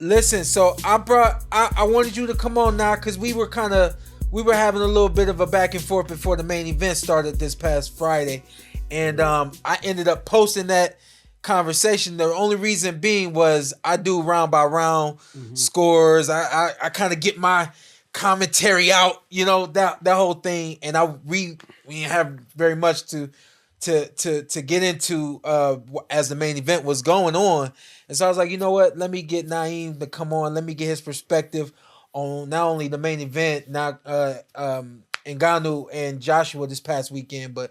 Listen, so I wanted you to come on now because we were having a little bit of a back and forth before the main event started this past Friday, and I ended up posting that conversation. The only reason being was I do round by round scores. I kind of get my commentary out, that whole thing, and we didn't have very much to get into as the main event was going on. And so I was like, you know what? Let me get Naeem to come on. Let me get his perspective on not only the main event, not Ngannou and Joshua this past weekend, but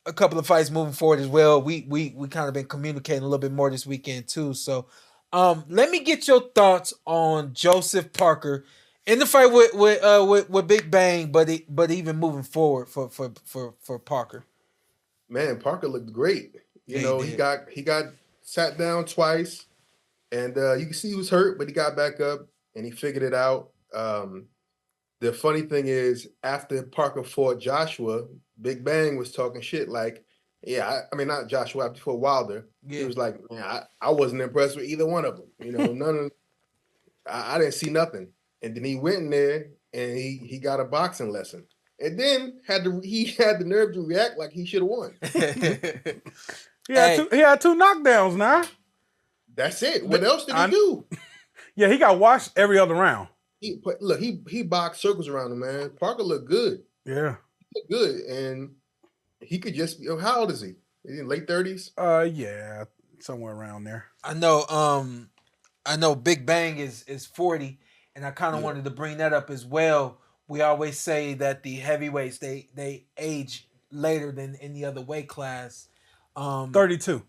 a couple of fights moving forward as well. We kind of been communicating a little bit more this weekend too. So let me get your thoughts on Joseph Parker in the fight with Big Bang, but even moving forward for Parker. Man, Parker looked great. He got sat down twice, and you can see he was hurt, but he got back up and he figured it out. The funny thing is, after Parker fought Joshua, Big Bang was talking shit like, I mean, not Joshua, before Wilder. Yeah. He was like, man, I wasn't impressed with either one of them. I didn't see nothing. And then he went in there and he got a boxing lesson. And then he had the nerve to react like he should have won. He had two knockdowns now. That's it. What else did he do? Yeah, he got washed every other round. He boxed circles around him, man. Parker looked good. Yeah. He looked good. And he could just how old is he? Is he in late 30s? Yeah, somewhere around there. I know Big Bang is 40, and I kind of wanted to bring that up as well. We always say that the heavyweights they age later than any other weight class. 32.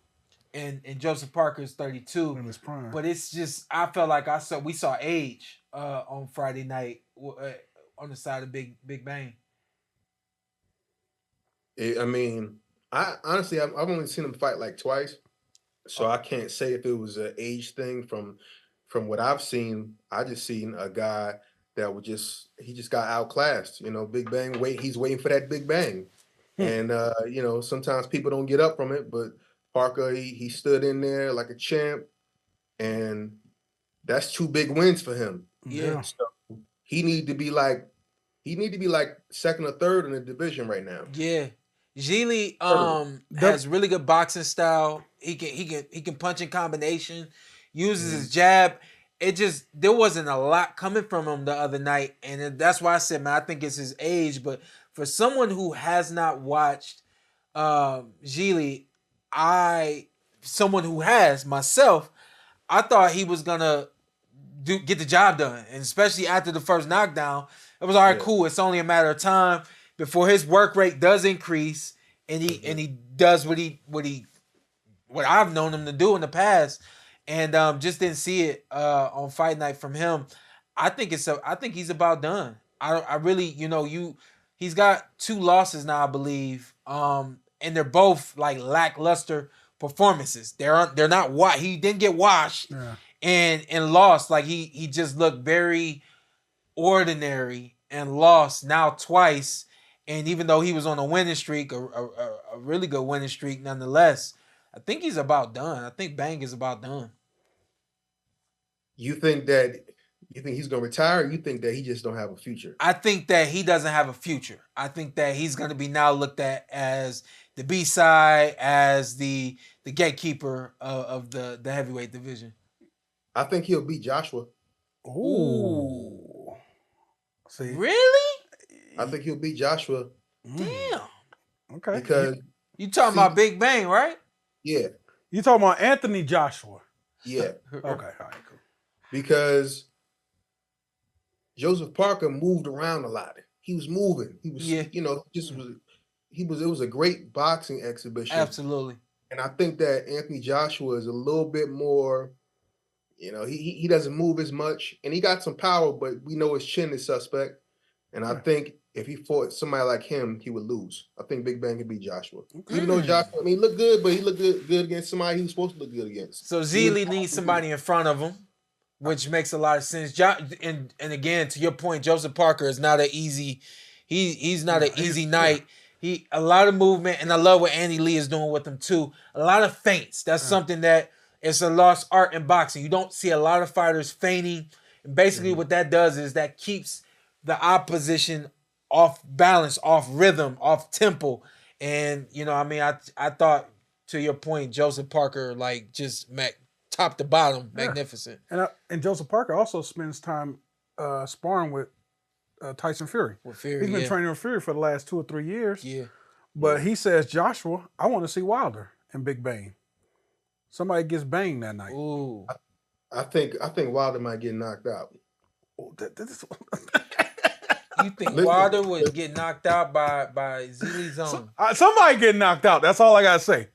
And Joseph Parker is 32. In his prime. But it's just I felt like we saw age on Friday night on the side of Big Bang. I mean, I honestly I've only seen him fight like twice, so I can't say if it was an age thing. From what I've seen, I just seen a guy that he just got outclassed. Big Bang he's waiting for that Big Bang. And sometimes people don't get up from it, but Parker he stood in there like a champ, and that's 2 big wins for him. Yeah. So he need to be like second or third in the division right now. Yeah. Zhilei has really good boxing style. He can punch in combination, uses his jab. There wasn't a lot coming from him the other night, and that's why I said, man, I think it's his age. But for someone who has not watched Zhilei, someone who has myself, I thought he was gonna get the job done, and especially after the first knockdown, it was all right, cool. It's only a matter of time before his work rate does increase, and he does what I've known him to do in the past. And just didn't see it on fight night from him. I think he's about done. I really, he's got 2 losses now, I believe. And they're both like lackluster performances. They're not he didn't get washed and lost. Like he just looked very ordinary and lost now twice. And even though he was on a winning streak, a really good winning streak nonetheless, I think he's about done. I think Bang is about done. You think he's going to retire, or you think that he just don't have a future? I think that he doesn't have a future. I think that he's going to be now looked at as the B-side, as the gatekeeper of the heavyweight division. I think he'll beat Joshua. Ooh. See? Really? I think he'll beat Joshua. Damn. Okay. Because you talking about Big Bang, right? Yeah. You talking about Anthony Joshua? Yeah. Okay. All right. Cool. Because Joseph Parker moved around a lot. He was moving. He was, it was a great boxing exhibition. Absolutely. And I think that Anthony Joshua is a little bit more, he doesn't move as much, and he got some power, but we know his chin is suspect. And I think if he fought somebody like him, he would lose. I think Big Bang could beat Joshua. Okay. Even though Joshua, he looked good, but he looked good against somebody he was supposed to look good against. So Zhilei needs somebody in front of him, which makes a lot of sense. And again, to your point, Joseph Parker is not an easy. He's not an easy night. A lot of movement, and I love what Andy Lee is doing with him too. A lot of feints. That's something that It's a lost art in boxing. You don't see a lot of fighters feigning. And basically what that does is that keeps the opposition off balance, off rhythm, off tempo. And, I thought, to your point, Joseph Parker, just top to bottom, magnificent. And Joseph Parker also spends time sparring with Tyson Fury. With Fury, he's been training with Fury for the last 2 or 3 years. Yeah. But he says, Joshua, I want to see Wilder and Big Bang. Somebody gets banged that night. Ooh. I think Wilder might get knocked out. You think Wilder would get knocked out by Zhilei's own? Somebody get knocked out. That's all I gotta say.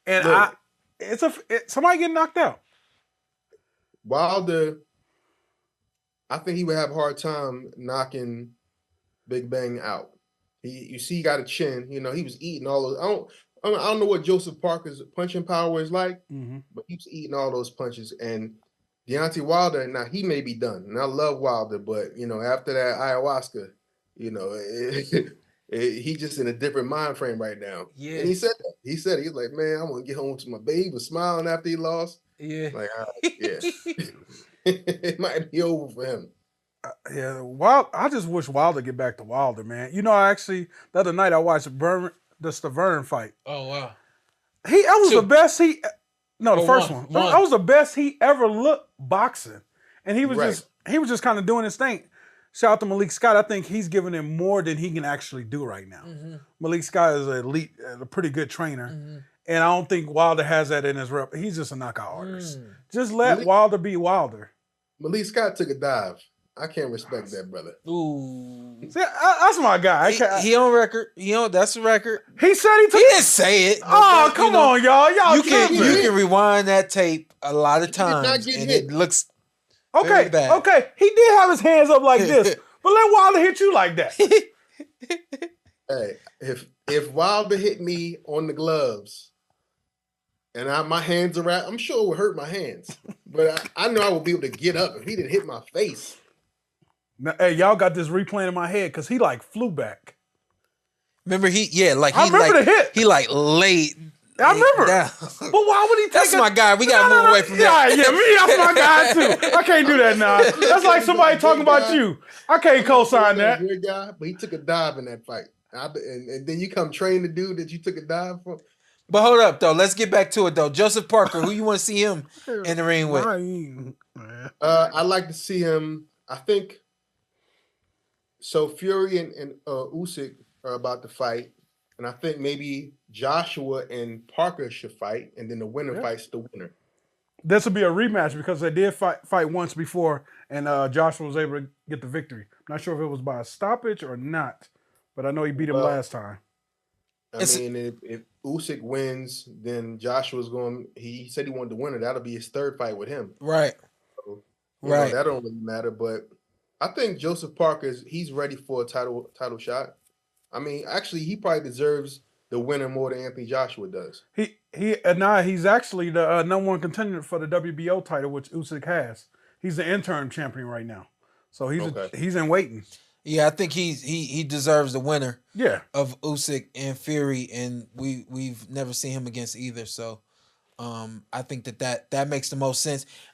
And somebody get knocked out. Wilder, I think he would have a hard time knocking Big Bang out. He got a chin. He was eating all those. I don't know what Joseph Parker's punching power is like, but he was eating all those punches. And Deontay Wilder, now he may be done. And I love Wilder, but after that ayahuasca, he just in a different mind frame right now. Yeah. And he said that. He said, he's like, man, I want to get home to my baby. He was smiling after he lost. Yeah. Like, yeah. It might be over for him. I just wish Wilder get back to Wilder, man. The other night I watched the Stavern fight. Oh, wow. That was the best the first one. One. That was the best he ever looked boxing. And he was just kind of doing his thing. Shout out to Malik Scott. I think he's giving him more than he can actually do right now. Malik Scott is an elite, a pretty good trainer. And I don't think Wilder has that in his rep. He's just a knockout artist. Just let Wilder be Wilder. Malik Scott took a dive. I can't respect that, brother. Ooh. See, that's my guy. He on record. That's the record. He said he took. He didn't say it. Oh, come on, y'all. You can rewind that tape a lot of times, and it looks very bad. Okay. He did have his hands up like this, but let Wilder hit you like that. Hey, if Wilder hit me on the gloves, and my hands are out, I'm sure it would hurt my hands, but I know I would be able to get up if he didn't hit my face. Now, hey, y'all got this replaying in my head because he flew back. Remember the hit. He laid. I remember. Down. But why would he take That's my guy. We gotta move away from that. Yeah, me, that's my guy too. I can't do that now. That's like somebody talking about you. I can't co-sign that. Good guy, but he took a dive in that fight. And then you come train the dude that you took a dive from. But hold up, though. Let's get back to it, though. Joseph Parker, who you want to see him in the ring with? I'd like to see him. I think. So Fury and Usyk are about to fight, and I think maybe Joshua and Parker should fight, and then the winner fights the winner. This will be a rematch because they did fight once before, and Joshua was able to get the victory. I'm not sure if it was by a stoppage or not, but I know he beat him last time. If Usyk wins, then Joshua's going. He said he wanted the winner. That'll be his third fight with him. Right. So, that don't really matter, but I think Joseph Parker he's ready for a title shot. Actually, he probably deserves the winner more than Anthony Joshua does. He's actually the number one contender for the WBO title, which Usyk has. He's the interim champion right now, so he's in waiting. Yeah, I think he deserves the winner. Yeah. Of Usyk and Fury, and we've never seen him against either. So, I think that makes the most sense.